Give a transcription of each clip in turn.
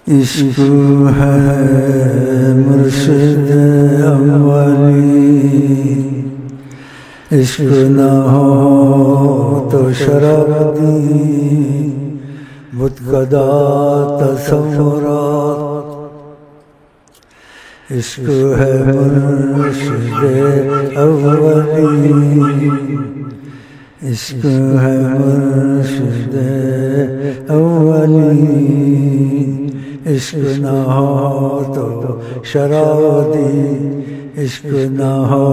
عشق ہے مرشد اولی، عشق نہ ہو تو شراب دی بت کدا تصورات، عشق ہے مرشد اولی، عشق ہے مرشد اولی، عشق نہ ہو تو شراب دی، عشق نہ ہو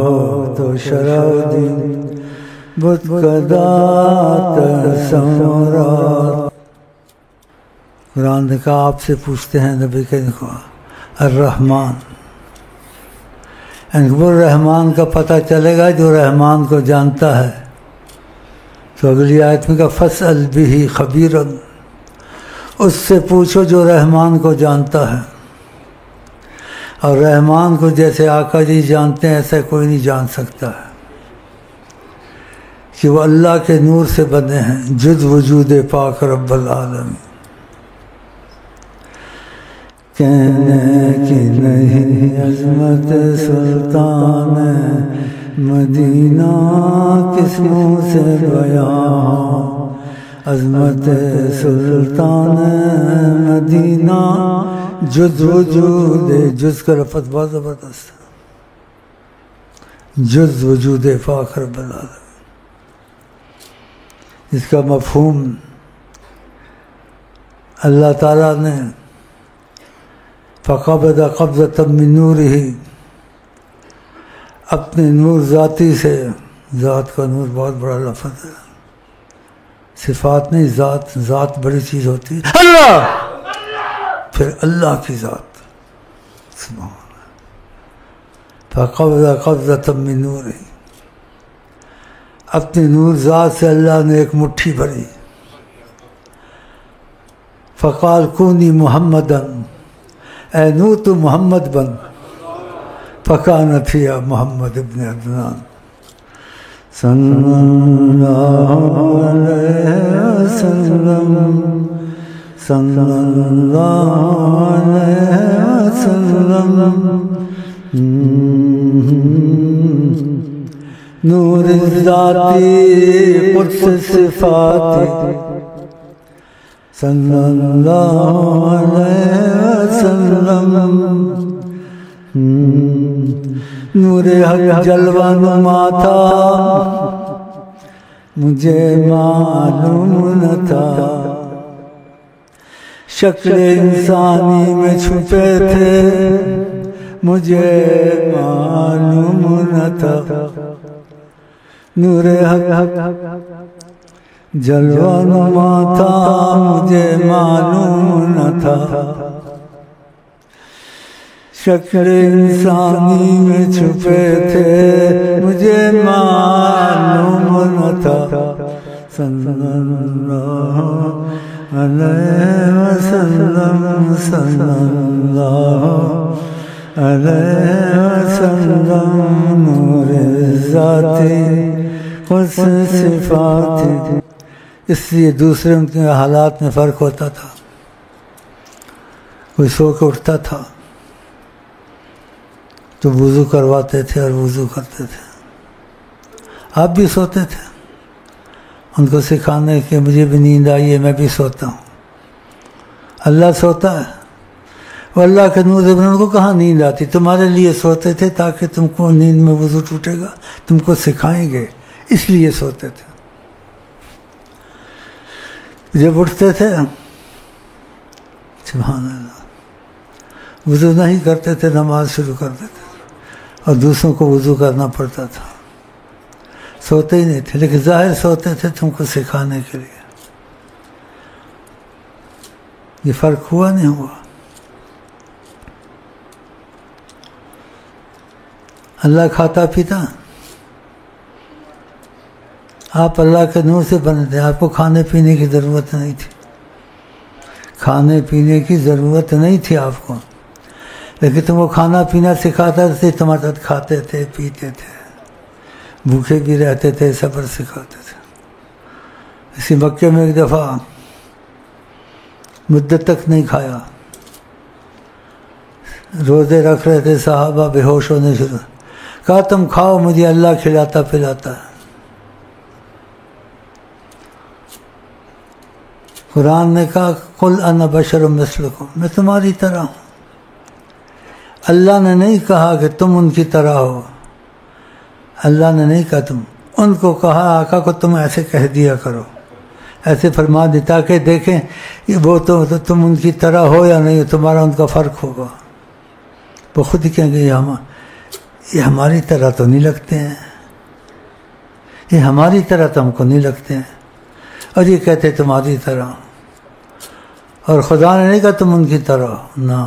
تو شراب دی بت کدا تصورات۔ قرآن نے کہا آپ سے پوچھتے ہیں نبی کریم کو الرحمن، وہ رحمان کا پتہ چلے گا جو رحمان کو جانتا ہے۔ تو اگلی آیت میں کہا فاسأل بہ خبیرا، اس سے پوچھو جو رحمان کو جانتا ہے، اور رحمان کو جیسے آقا جی جانتے ہیں ایسا کوئی نہیں جان سکتا ہے، کہ وہ اللہ کے نور سے بنے ہیں، جز وجود پاک رب العالمین۔ کہنے کی نہیں عظمت سلطان مدینہ کس منہ سے بیان، عظمت سلطان مدینہ جز وجود، جز کا لفظ بہت زبردست ہے، جز وجود پاک رب العالمین۔ اس کا مفہوم اللہ تعالیٰ نے فقبض قبضۃ من نورہ، اپنے نور ذاتی سے، ذات کا نور بہت بڑا لفظ ہے، صفات نہیں، ذات بڑی چیز ہوتی ہے، اللہ، پھر اللہ کی ذات، سبحان اللہ، فقبض قبضۃ من نورہ، اپنے نور ذات سے اللہ نے ایک مٹھی بھری، فقال کونی محمدً، اے نور تو محمد بن، فکانت ہی محمد ابن عدنان صلی اللہ علیہ وسلم، صلی اللہ علیہ وسلم، نور ذاتی قدس صفاتی صلی اللہ علیہ وسلم، نور حق جلوہ نما تھا مجھے معلوم نہ تھا، شکل انسانی میں چھپے تھے مجھے معلوم نہ تھا، نور حق جلوہ نما تھا مجھے معلوم نہ تھا، شکل انسانی میں چھپے تھے مجھے معلوم نہ تھا، صلی اللہ علیہ وسلم، صلی اللہ علیہ وسلم، نور ذاتی قدس صفاتی۔ اس لیے دوسرے ان کے حالات میں فرق ہوتا تھا، کوئی سو کے اٹھتا تھا تو وضو کرواتے تھے اور وضو کرتے تھے، آپ بھی سوتے تھے، ان کو سکھانے کہ مجھے بھی نیند آئی ہے میں بھی سوتا ہوں، اللہ سوتا ہے، وہ اللہ کے نور سے ان کو کہاں نیند آتی، تمہارے لیے سوتے تھے تاکہ تم کو نیند میں وضو ٹوٹے گا، تم کو سکھائیں گے، اس لیے سوتے تھے۔ جب اٹھتے تھے سبحان اللہ، وضو نہیں کرتے تھے، نماز شروع کر دیتے تھے اور دوسروں کو وضو کرنا پڑتا تھا، سوتے ہی نہیں تھے، لیکن ظاہر سوتے تھے تم کو سکھانے کے لیے۔ یہ فرق ہوا نہیں ہوا؟ اللہ کھاتا پیتا، آپ اللہ کے نور سے بنے تھے، آپ کو کھانے پینے کی ضرورت نہیں تھی، کھانے پینے کی ضرورت نہیں تھی آپ کو، لیکن تم کو کھانا پینا سکھاتا تھے، تمہارے ساتھ کھاتے تھے پیتے تھے، بھوکے بھی رہتے تھے، صبر سکھاتے تھے۔ اسی مکے میں ایک دفعہ مدت تک نہیں کھایا، روزے رکھ رہے تھے صحابہ بے ہوش ہونے شروع، کہا تم کھاؤ مجھے اللہ کھلاتا پلاتا ہے۔ قرآن نے کہا قل انا بشر مثلکم، میں تمہاری طرح ہوں۔ اللہ نے نہیں کہا کہ تم ان کی طرح ہو، اللہ نے نہیں کہا تم، ان کو کہا آقا کو تم ایسے کہہ دیا کرو، ایسے فرما دی تاکہ دیکھیں وہ تو تم ان کی طرح ہو یا نہیں، تمہارا ان کا فرق ہوگا۔ وہ خود ہی کہیں گے یہ ہماری طرح تو نہیں لگتے ہیں، یہ ہماری طرح تو ہم کو نہیں لگتے ہیں، اور یہ کہتے تمہاری طرح، اور خدا نے نہیں کہا تم ان کی طرح، نہ،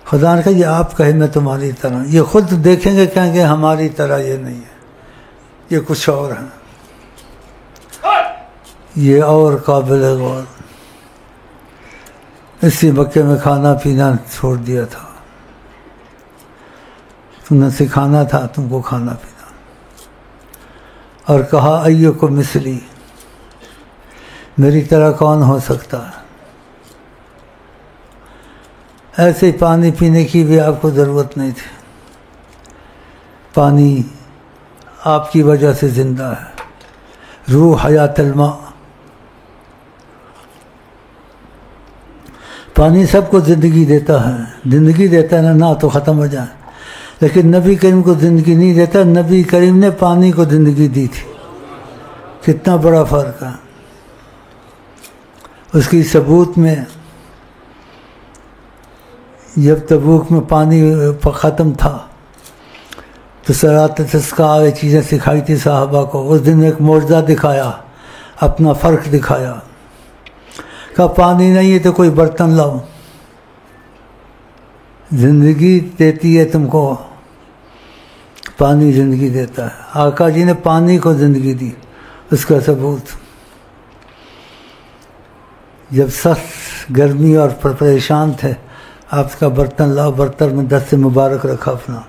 خدا نے کہا یہ آپ کہے میں تمہاری طرح، یہ خود دیکھیں گے کہیں گے ہماری طرح یہ نہیں ہے، یہ کچھ اور ہے، یہ اور قابل غور۔ اسی مکے میں کھانا پینا چھوڑ دیا تھا، تم نے سکھانا تھا تم کو کھانا پینا، اور کہا ایکم مثلی، میری طرح کون ہو سکتا ہے؟ ایسے ہی پانی پینے کی بھی آپ کو ضرورت نہیں تھی، پانی آپ کی وجہ سے زندہ ہے، روح حیات الماء، پانی سب کو زندگی دیتا ہے، زندگی دیتا ہے نہ تو ختم ہو جائے، لیکن نبی کریم کو زندگی نہیں دیتا، نبی کریم نے پانی کو زندگی دی تھی، کتنا بڑا فرق ہے۔ اس کی ثبوت میں جب تبوک میں پانی ختم تھا تو صراط تسقیٰ یہ چیزیں سکھائی تھی صحابہ کو، اس دن ایک معجزہ دکھایا، اپنا فرق دکھایا، کہا پانی نہیں ہے تو کوئی برتن لاؤ، زندگی دیتی ہے تم کو، پانی زندگی دیتا ہے، آقا جی نے پانی کو زندگی دی، اس کا ثبوت۔ جب سخت گرمی اور پریشان تھے، آپ کا برتن لاؤ، برتن میں دست مبارک رکھا اپنا،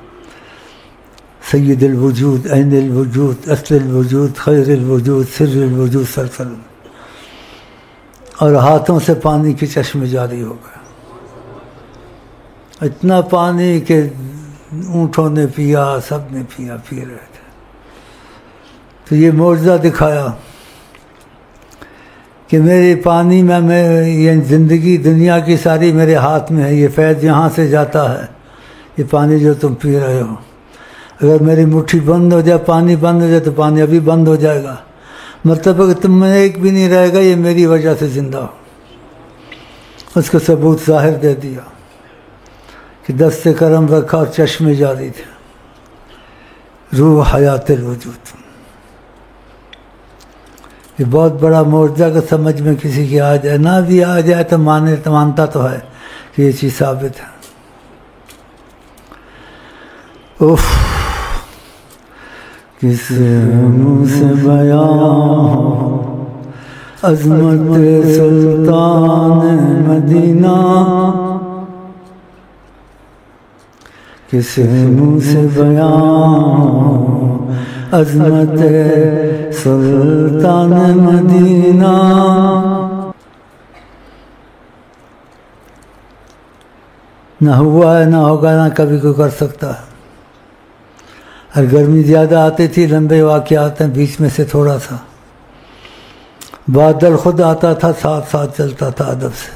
سید الوجود، عین الوجود، اصل الوجود، خیر الوجود، سر الوجود سرسر، اور ہاتھوں سے پانی کی چشمے جاری ہو گئے، اتنا پانی کہ اونٹوں نے پیا، سب نے پیا، پی رہے تھے۔ تو یہ معجزہ دکھایا کہ میرے پانی میں یہ زندگی دنیا کی ساری میرے ہاتھ میں ہے، یہ فیض یہاں سے جاتا ہے، یہ پانی جو تم پی رہے ہو، اگر میری مٹھی بند ہو جائے، پانی بند ہو جائے تو پانی ابھی بند ہو جائے گا، مطلب ہے کہ تم میں ایک بھی نہیں رہے گا، یہ میری وجہ سے زندہ ہو۔ اس کو ثبوت ظاہر دے دیا کہ دست کرم رکھا اور چشمے جاری تھے، روح حیات الوجود۔ یہ بہت بڑا معجزہ کہ سمجھ میں کسی کی آ جائے، نہ بھی آ جائے تو مانتا تو ہے کہ یہ چیز ثابت ہے۔ اوف، کس منہ سے بیان عظمت سلطان مدینہ، کس منہ سے بیان عظمت سلطان مدینہ۔ نہ ہوا ہے، نہ ہوگا، نہ کبھی کوئی کر سکتا ہے۔ اور گرمی زیادہ آتی تھی، لمبے واقعات ہیں، بیچ میں سے تھوڑا سا بادل خود آتا تھا، ساتھ ساتھ چلتا تھا ادب سے۔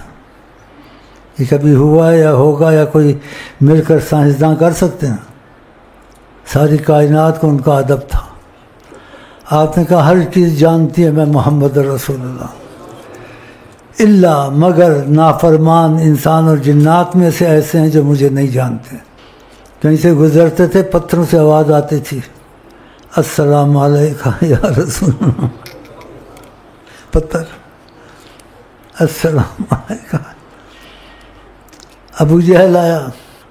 یہ کبھی ہوا ہے یا ہوگا یا کوئی مل کر سائنسداں کر سکتے ہیں؟ ساری کائنات کو ان کا ادب تھا۔ آپ نے کہا ہر چیز جانتی ہے میں محمد رسول اللہ، الا مگر نافرمان انسان اور جنات میں سے ایسے ہیں جو مجھے نہیں جانتے۔ کہیں سے گزرتے تھے، پتھروں سے آواز آتی تھی، السلام علیکہ یا رسول اللہ، پتھر السلام علیکہ۔ ابو جہل آیا،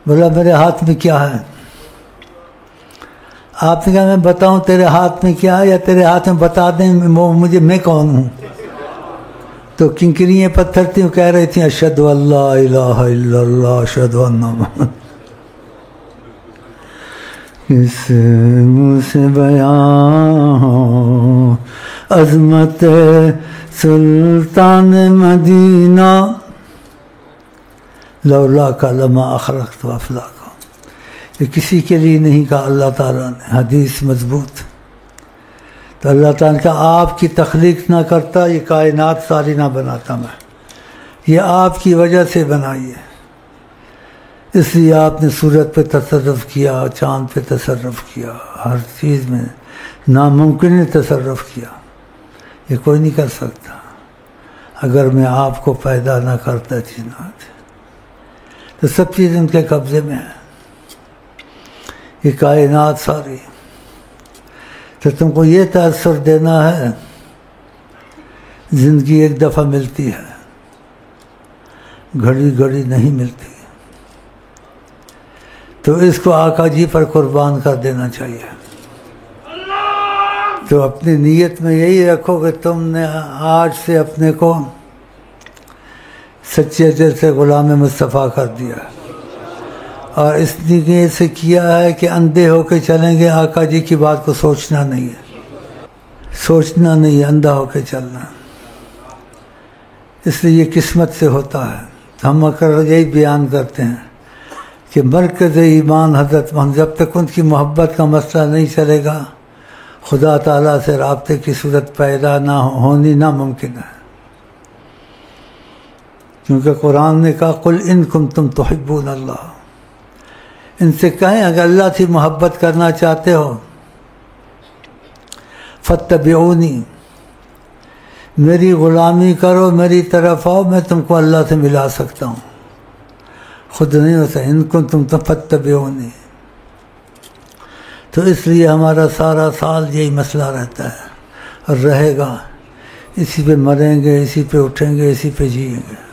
بولا میرے ہاتھ میں کیا ہے؟ آپ نے کہا میں بتاؤں تیرے ہاتھ میں کیا ہے یا تیرے ہاتھ میں بتا دیں مجھے میں کون ہوں؟ تو کنکریاں پتھر تھیں، وہ کہہ رہی تھیں اشہد ان لا الہ الا اللہ اشہد ان محمد۔ کس منہ سے بیان عظمت سلطان مدینہ، لولا کا لما اخرقت افلاک، یہ کسی کے لیے نہیں کہا اللہ تعالیٰ نے، حدیث مضبوط۔ تو اللہ تعالیٰ نے کہا آپ کی تخلیق نہ کرتا، یہ کائنات ساری نہ بناتا میں، یہ آپ کی وجہ سے بنائی ہے، اس لیے آپ نے سورج پہ تصرف کیا، چاند پہ تصرف کیا، ہر چیز میں ناممکن نے تصرف کیا، یہ کوئی نہیں کر سکتا اگر میں آپ کو پیدا نہ کرتا جنات۔ تو سب چیز ان کے قبضے میں ہے، یہ کائنات ساری۔ تو تم کو یہ تاثر دینا ہے زندگی ایک دفعہ ملتی ہے، گھڑی گھڑی نہیں ملتی، تو اس کو آقا جی پر قربان کر دینا چاہیے۔ تو اپنی نیت میں یہی رکھو کہ تم نے آج سے اپنے کو سچے دل سے غلام مصطفیٰ کر دیا، اور اس نیت سے کیا ہے کہ اندھے ہو کے چلیں گے، آقا جی کی بات کو سوچنا نہیں ہے، سوچنا نہیں ہے، اندھا ہو کے چلنا۔ اس لیے یہ قسمت سے ہوتا ہے۔ ہم اکثر یہی بیان کرتے ہیں کہ مرکز ایمان حضرت محمد، جب تک ان کی محبت کا مسئلہ نہیں چلے گا، خدا تعالیٰ سے رابطے کی صورت پیدا نہ ہونی ناممکن ہے۔ کیونکہ قرآن نے کہا قل ان کنتم تحبون اللہ، ان سے کہیں اگر اللہ سے محبت کرنا چاہتے ہو فاتبعونی، میری غلامی کرو، میری طرف آؤ، میں تم کو اللہ سے ملا سکتا ہوں، خود نہیں ہوتا۔ ان کنتم فاتبعونی۔ تو اس لیے ہمارا سارا سال یہی مسئلہ رہتا ہے اور رہے گا، اسی پہ مریں گے، اسی پہ اٹھیں گے، اسی پہ جئیں گے۔